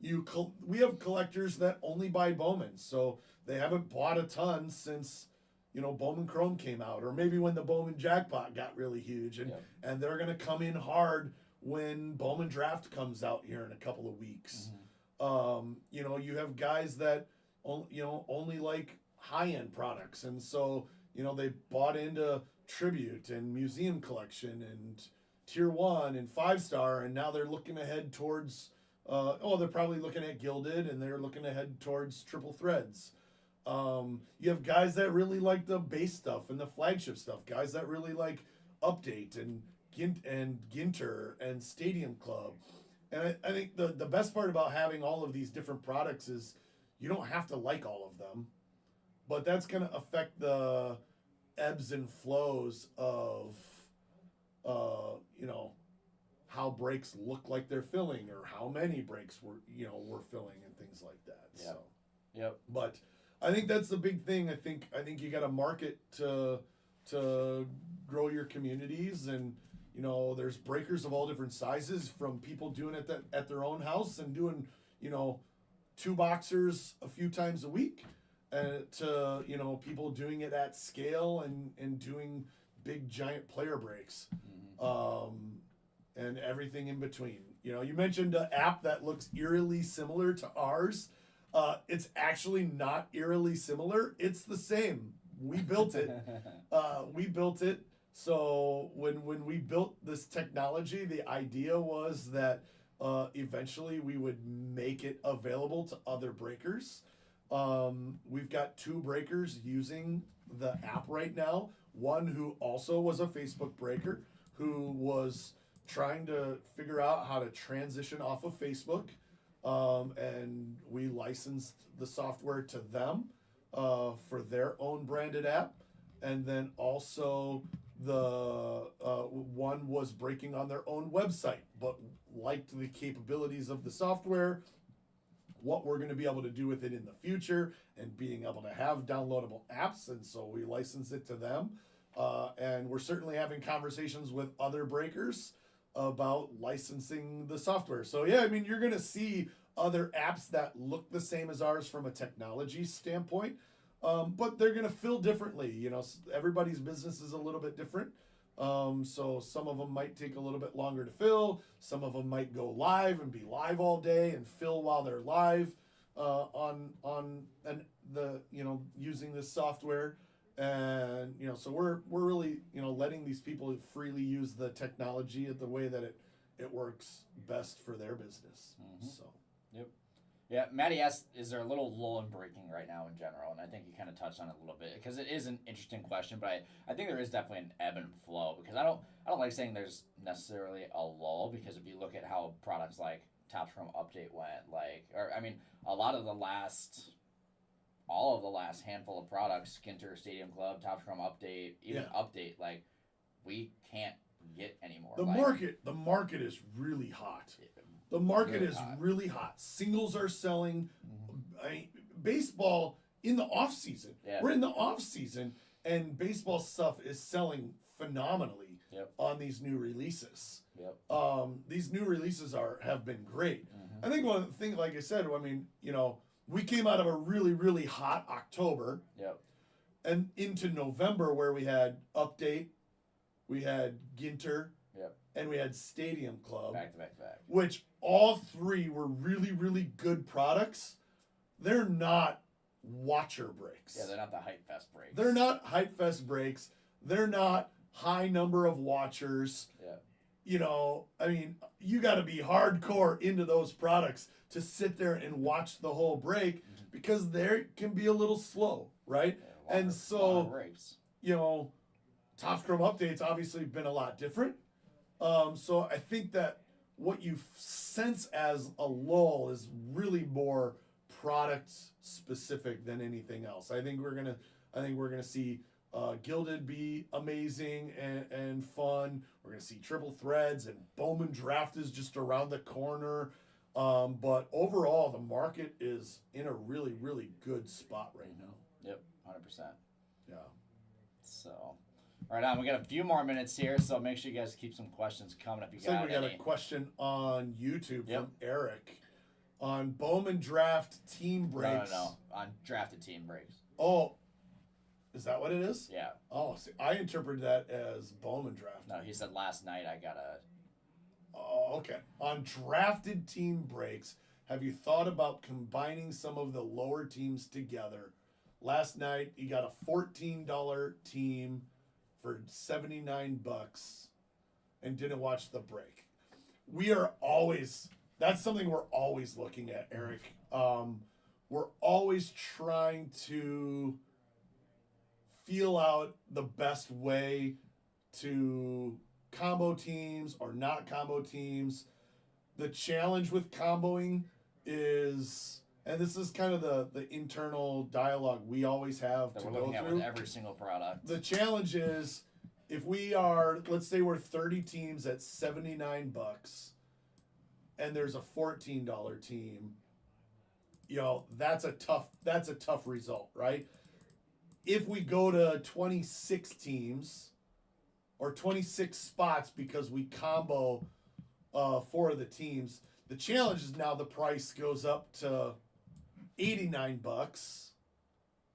We have collectors that only buy Bowman, so they haven't bought a ton since Bowman Chrome came out, or maybe when the Bowman Jackpot got really huge, and they're gonna come in hard when Bowman Draft comes out here in a couple of weeks. You have guys that only like high-end products, and so they bought into Tribute and Museum Collection and Tier 1 and 5-star, and now they're looking ahead towards they're probably looking at Gilded, and they're looking ahead towards Triple Threads. You have guys that really like the base stuff and the flagship stuff, guys that really like Update and Ginter and Stadium Club. And I think the best part about having all of these different products is you don't have to like all of them, but that's going to affect the ebbs and flows of, how breaks look like they're filling, or how many breaks we're filling and things like that. So, but I think that's the big thing. I think you got to market to grow your communities, and there's breakers of all different sizes, from people doing it at their own house and doing 2 boxers a few times a week, to people doing it at scale and doing big giant player breaks, and everything in between. You mentioned an app that looks eerily similar to ours. It's actually not eerily similar. It's the same. We built it. So when we built this technology, the idea was that eventually we would make it available to other breakers. We've got 2 breakers using the app right now. One who also was a Facebook breaker, who was trying to figure out how to transition off of Facebook. And we licensed the software to them for their own branded app. And then also the one was breaking on their own website, but liked the capabilities of the software, what we're going to be able to do with it in the future, and being able to have downloadable apps. And so we licensed it to them. And we're certainly having conversations with other breakers about licensing the software. So yeah, you're going to see other apps that look the same as ours from a technology standpoint, but they're going to fill differently. Everybody's business is a little bit different. So some of them might take a little bit longer to fill. Some of them might go live and be live all day and fill while they're live. on the using this software, and so we're really letting these people freely use the technology the way that it works best for their business. So. Yep. Yeah, Maddie asked, is there a little lull in breaking right now in general? And I think you kind of touched on it a little bit because it is an interesting question, but I think there is definitely an ebb and flow because I don't like saying there's necessarily a lull because if you look at how products like Topps Chrome Update went, all of the last handful of products, Skinter, Stadium Club, Topps Chrome Update, even Update, we can't get anymore. The market is really hot. The market is really hot. Singles are selling. Baseball in the off season. Yeah. We're in the off season, and baseball stuff is selling phenomenally on these new releases. Yep. These new releases have been great. I think one of the things, like I said, we came out of a really, really hot October. Yep. And into November where we had Update, we had Ginter, and we had Stadium Club. Back to back to back. Which all three were really, really good products. They're not watcher breaks. Yeah, they're not the Hype Fest breaks. They're not Hype Fest breaks. They're not high number of watchers. Yeah. You got to be hardcore into those products to sit there and watch the whole break because they can be a little slow, right? Yeah, and so, Topps Chrome Update's obviously been a lot different. So I think that what you sense as a lull is really more product specific than anything else. I think we're gonna see Gilded be amazing and fun. We're gonna see Triple Threads and Bowman Draft is just around the corner. But overall, the market is in a really, really good spot right now. Yep, 100%. Yeah. So, right on. We got a few more minutes here, so make sure you guys keep some questions coming if you got any. We got a question on YouTube from Eric on Bowman Draft team breaks. No. On drafted team breaks. Oh, is that what it is? Yeah. Oh, see, I interpreted that as Bowman Draft. No, he said last night I got a... Oh, okay. On drafted team breaks, have you thought about combining some of the lower teams together? Last night, he got a $14 team for $79 and didn't watch the break. That's something we're always looking at, Eric. We're always trying to feel out the best way to combo teams or not combo teams. The challenge with comboing is, and this is kind of the internal dialogue we always have that to we're go looking at through. with every single product. The challenge is if we are, let's say we're 30 teams at $79 and there's a $14 team, that's a tough result, right? If we go to 26 teams or 26 spots because we combo 4 of the teams, the challenge is now the price goes up to $89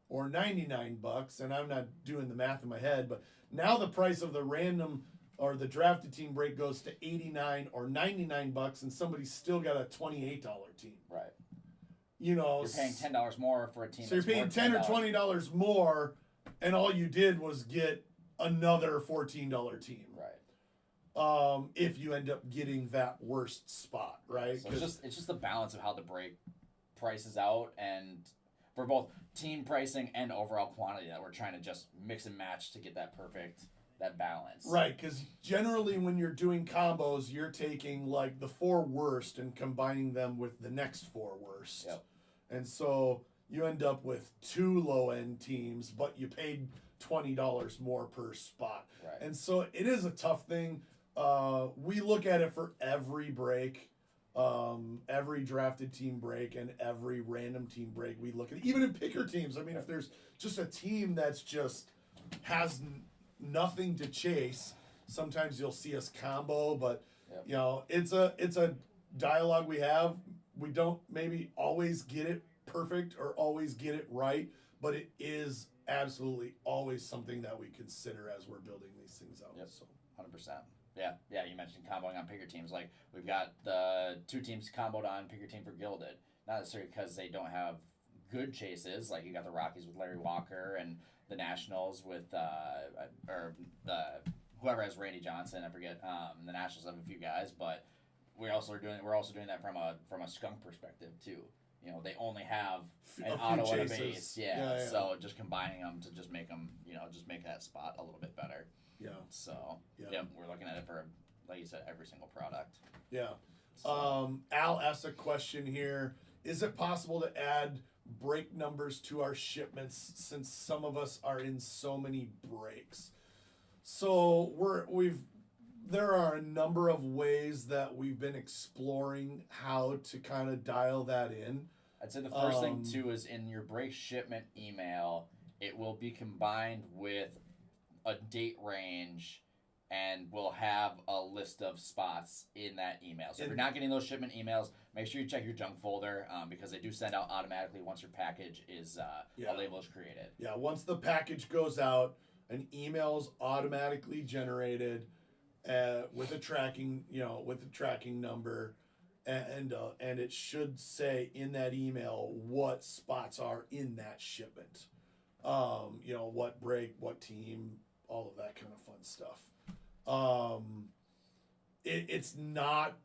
or $99, and I'm not doing the math in my head, but now the price of the random or the drafted team break goes to $89 or $99, and somebody's still got a $28 team. Right. You're paying $10 more for a team. So you're paying $10 or $20 more, and all you did was get another $14 team. Right. If you end up getting that worst spot, right? So it's just the balance of how the break prices out, and for both team pricing and overall quantity that we're trying to just mix and match to get that balance. Right, because generally when you're doing combos, you're taking like the 4 worst and combining them with the next 4 worst. Yep. And so you end up with 2 low-end teams, but you paid $20 more per spot. Right. And so it is a tough thing. We look at it for every break, every drafted team break and every random team break. We look at it, even in picker teams. I mean, if there's just a team that's just has nothing to chase, sometimes you'll see us combo, but it's a dialogue we have. We don't maybe always get it perfect or always get it right, but it is absolutely always something that we consider as we're building these things out. Yep. So 100%. Yeah, you mentioned comboing on picker teams. Like, we've got the 2 teams comboed on picker team for Gilded. not necessarily because they don't have good chases. Like you got the Rockies with Larry Walker and the Nationals with or the whoever has Randy Johnson. I forget. The Nationals have a few guys, but we're also doing that from a skunk perspective too. You know, they only have an auto and a base. Yeah. So just combining them to just make them, just make that spot a little bit better. Yeah. So, we're looking at it for, like you said, every single product. Yeah. So. Al asked a question here. Is it possible to add break numbers to our shipments since some of us are in so many breaks? So there are a number of ways that we've been exploring how to kind of dial that in. I'd say the first thing too is in your break shipment email, it will be combined with a date range, and we'll have a list of spots in that email. So if you're not getting those shipment emails, make sure you check your junk folder because they do send out automatically once your package is a label is created. Yeah, once the package goes out, an email is automatically generated with a tracking number. And it should say in that email what spots are in that shipment. What break, what team, all of that kind of fun stuff. It's not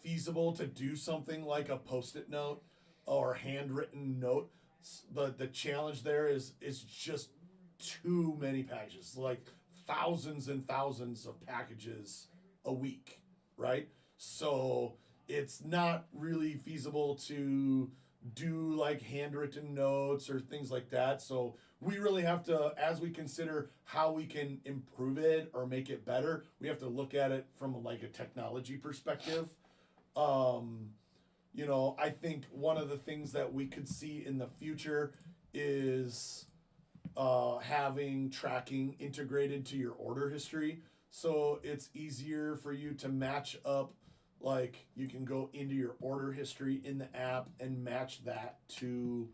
feasible to do something like a Post-it note or handwritten note. The challenge there is just too many packages, like thousands and thousands of packages a week. Right? So it's not really feasible to do like handwritten notes or things like that. So we really have to, as we consider how we can improve it or make it better, we have to look at it from like a technology perspective. I think one of the things that we could see in the future is having tracking integrated to your order history. So it's easier for you to match up, like you can go into your order history in the app and match that to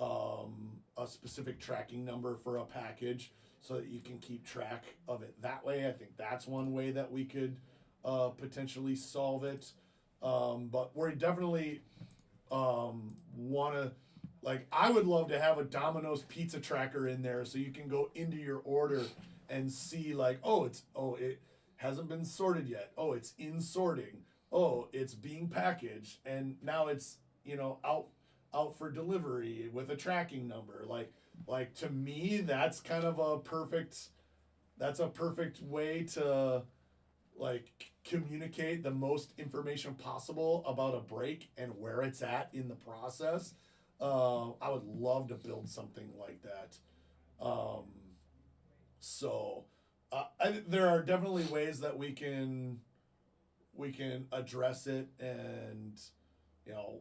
a specific tracking number for a package so that you can keep track of it that way. I think that's one way that we could potentially solve it. But we're definitely want to, like, I would love to have a Domino's pizza tracker in there so you can go into your order and see like, it hasn't been sorted yet. Oh, it's in sorting. Oh, it's being packaged, and now it's out for delivery with a tracking number. Like to me, that's kind of a perfect way to like communicate the most information possible about a break and where it's at in the process. I would love to build something like that. So there are definitely ways that we can address it, and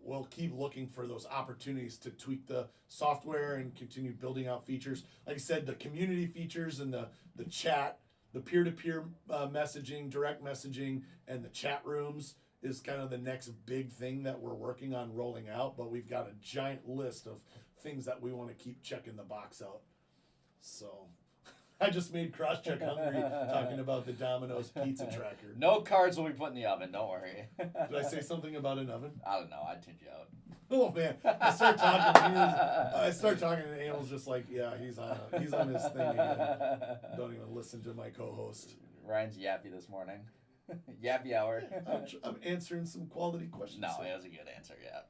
we'll keep looking for those opportunities to tweak the software and continue building out features. Like I said, the community features and the chat, the peer-to-peer messaging, direct messaging, and the chat rooms is kind of the next big thing that we're working on rolling out, but we've got a giant list of things that we want to keep checking the box out. So I just made Crosscheck hungry talking about the Domino's pizza tracker. No cards will be put in the oven, don't worry. Did I say something about an oven? I don't know, I tuned you out. Oh man, I start talking and Emil's just like, yeah, he's on his thing again. Don't even listen to my co-host. Ryan's yappy this morning. Yappy hour. I'm answering some quality questions. No, it was a good answer, yeah.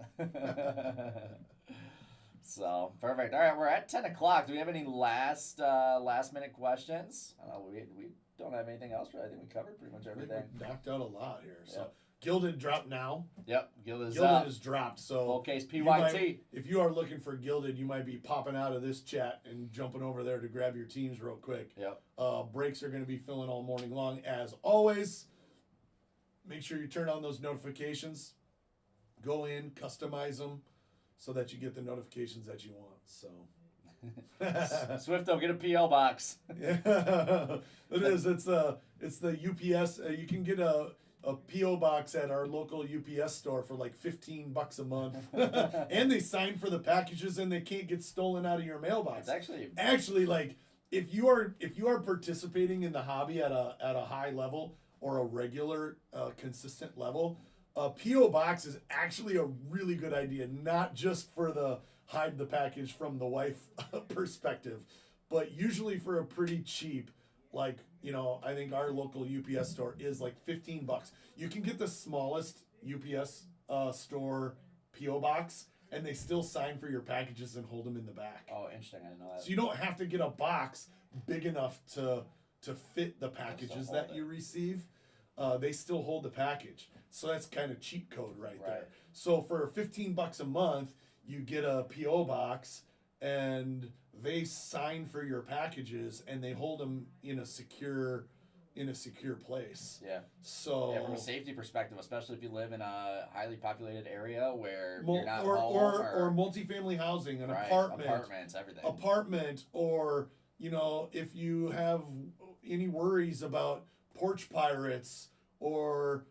So, perfect. All right, we're at 10 o'clock. Do we have any last minute questions? I don't know, we don't have anything else, right? I think we covered pretty much everything. We knocked out a lot here. So, yep. Gilded dropped now. Yep, Gilded is dropped. So, full case PYT. If you are looking for Gilded, you might be popping out of this chat and jumping over there to grab your teams real quick. Yep. Breaks are going to be filling all morning long, as always. Make sure you turn on those notifications. Go in, customize them, so that you get the notifications that you want. So, Swifto, get a PL box. Yeah, it is. It's the UPS. You can get a PO box at our local UPS store for like $15 a month, and they sign for the packages, and they can't get stolen out of your mailbox. It's actually like if you are participating in the hobby at a high level or a regular consistent level. A P.O. box is actually a really good idea, not just for the hide the package from the wife perspective, but usually for a pretty cheap, like, I think our local UPS store is like $15. You can get the smallest UPS store P.O. box, and they still sign for your packages and hold them in the back. Oh, interesting. I didn't know that. So you don't have to get a box big enough to fit the packages that you receive. They still hold the package. So that's kind of cheat code right there. So for $15 a month, you get a P.O. box, and they sign for your packages, and they hold them in a secure place. Yeah. So from a safety perspective, especially if you live in a highly populated area where you're not or, home or multifamily housing, an apartments, everything. Apartment, or if you have any worries about porch pirates, or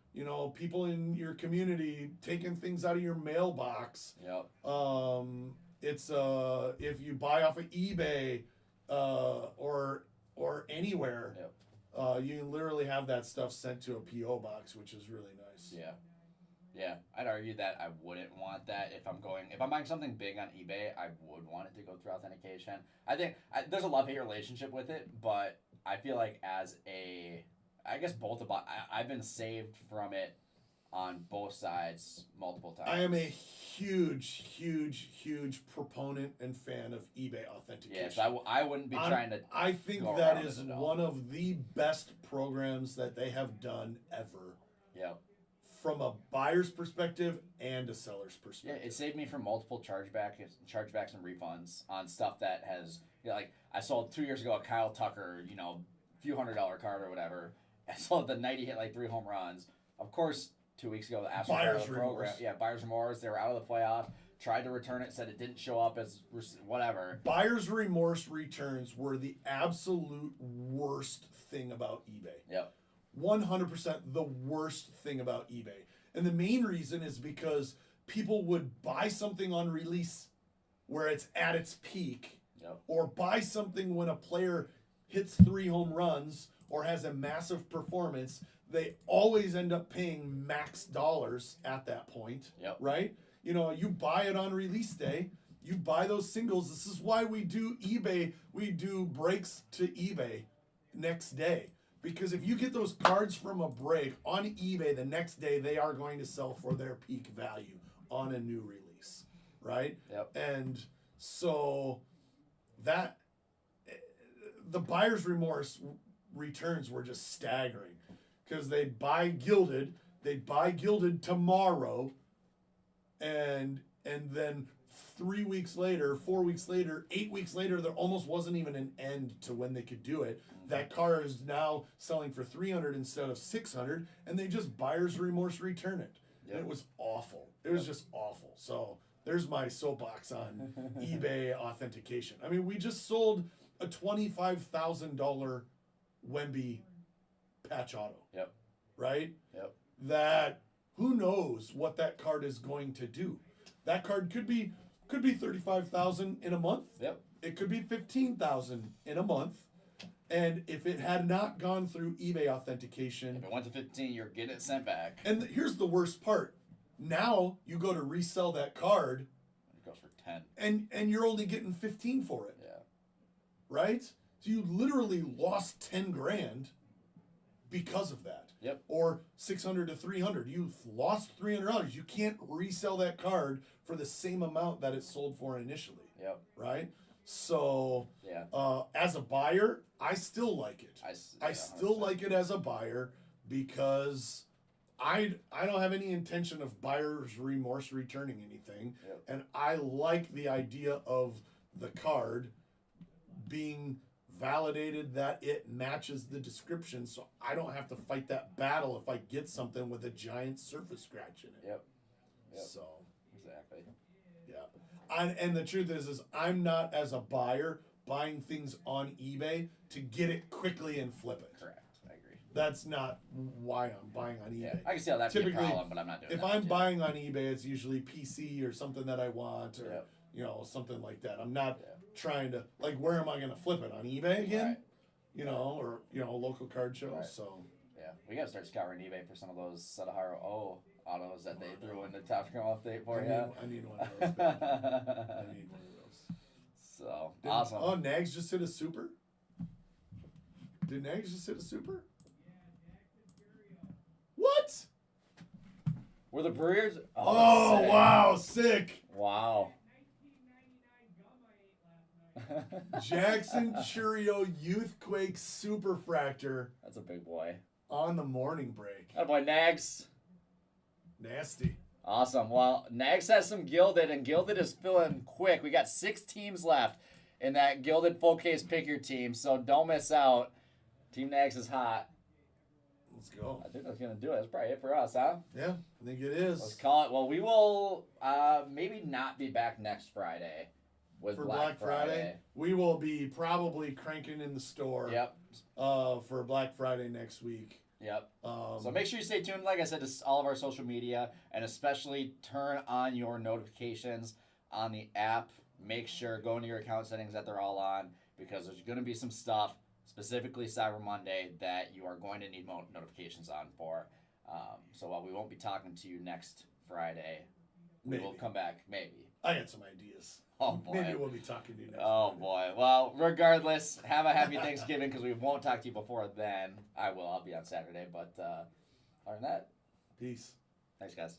people in your community taking things out of your mailbox. Yep. It's if you buy off of eBay, or anywhere. Yep. You can literally have that stuff sent to a P.O. box, which is really nice. Yeah. I'd argue that I wouldn't want that if I'm buying something big on eBay. I would want it to go through authentication. I think there's a love-hate relationship with it, but I feel like I guess both I've been saved from it on both sides multiple times. I am a huge proponent and fan of eBay authentication. Yeah, so I wouldn't be trying to. I think that is one of the best programs that they have done ever. Yep. From a buyer's perspective and a seller's perspective. Yeah, it saved me from multiple chargebacks and refunds on stuff that has, like I sold 2 years ago a Kyle Tucker, few $100 card or whatever. I sold the night he hit like 3 home runs. Of course, 2 weeks ago the Astros buyer's program. remorse. Yeah, buyer's remorse. They were out of the playoff. Tried to return it, said it didn't show up as whatever. Buyer's remorse returns were the absolute worst thing about eBay. Yep. 100% the worst thing about eBay. And the main reason is because people would buy something on release where it's at its peak, or buy something when a player hits 3 home runs or has a massive performance. They always end up paying max dollars at that point, right? You buy it on release day. You buy those singles. This is why we do eBay. We do breaks to eBay next day. Because if you get those cards from a break on eBay the next day, they are going to sell for their peak value on a new release, right? Yep. And so the buyer's remorse returns were just staggering, because they'd buy gilded tomorrow, and then 3 weeks later, 4 weeks later, 8 weeks later, there almost wasn't even an end to when they could do it. That car is now selling for $300 instead of $600, and they just buyer's remorse return it. And it was awful. It was just awful. So there's my soapbox on eBay authentication. I mean, we just sold a $25,000 Wemby patch auto. Yep. Right? Yep. That, who knows what that card is going to do. That card could be $35,000 in a month. Yep. It could be $15,000 in a month. And if it had not gone through eBay authentication, if it went to 15, you're getting it sent back. And here's the worst part. Now you go to resell that card, it goes for 10. And you're only getting 15 for it. Yeah. Right? So you literally lost 10 grand because of that. Yep. Or 600 to 300. You've lost $300. You can't resell that card for the same amount that it sold for initially. Yep. Right? So, yeah. As a buyer, I still like it. I 100%. still like it as a buyer, because I don't have any intention of buyer's remorse returning anything. Yep. And I like the idea of the card being validated that it matches the description, so I don't have to fight that battle if I get something with a giant surface scratch in it. Yep. So. Exactly. Yeah. And the truth is I'm not, as a buyer, buying things on eBay to get it quickly and flip it. Correct. I agree. That's not why I'm buying on eBay. Yeah. I can see how that's a problem, but I'm not doing if that. If I'm buying on eBay, it's usually PC or something that I want, or something like that. I'm not trying to, like, where am I going to flip it? On eBay again? Right. Or local card shows. Right. So yeah, we got to start scouring eBay for some of those Sadahara autos that they threw in the top scrum update for you. I need one of those. Baby. I need one of those. So, awesome. Oh, Nags just hit a super? Did Nags just hit a super? What? Were the Brewers? Oh, sick. wow. Sick. Wow. Jackson Churio Youthquake Superfractor That's a big boy. on the morning break. That boy Nags. Nasty. Awesome. Well, Nags has some Gilded, and Gilded is filling quick. We got 6 teams left in that Gilded full case pick your team, so don't miss out. Team Nags is hot. Let's go. I think that's going to do it. That's probably it for us, huh? Yeah, I think it is. Let's call it. Well, we will maybe not be back next Friday with For Black Friday, we will be probably cranking in the store. Yep. For Black Friday next week. Yep. So make sure you stay tuned, like I said, to all of our social media, and especially turn on your notifications on the app. Make sure, go into your account settings that they're all on, because there's going to be some stuff, specifically Cyber Monday, that you are going to need notifications on for. So while we won't be talking to you next Friday, we will come back, maybe. I got some ideas. Oh, boy. Maybe we'll be talking to you next Oh, Friday. boy. Well, regardless, have a happy Thanksgiving, because we won't talk to you before then. I will. I'll be on Saturday. But other than that, Peace. thanks, guys.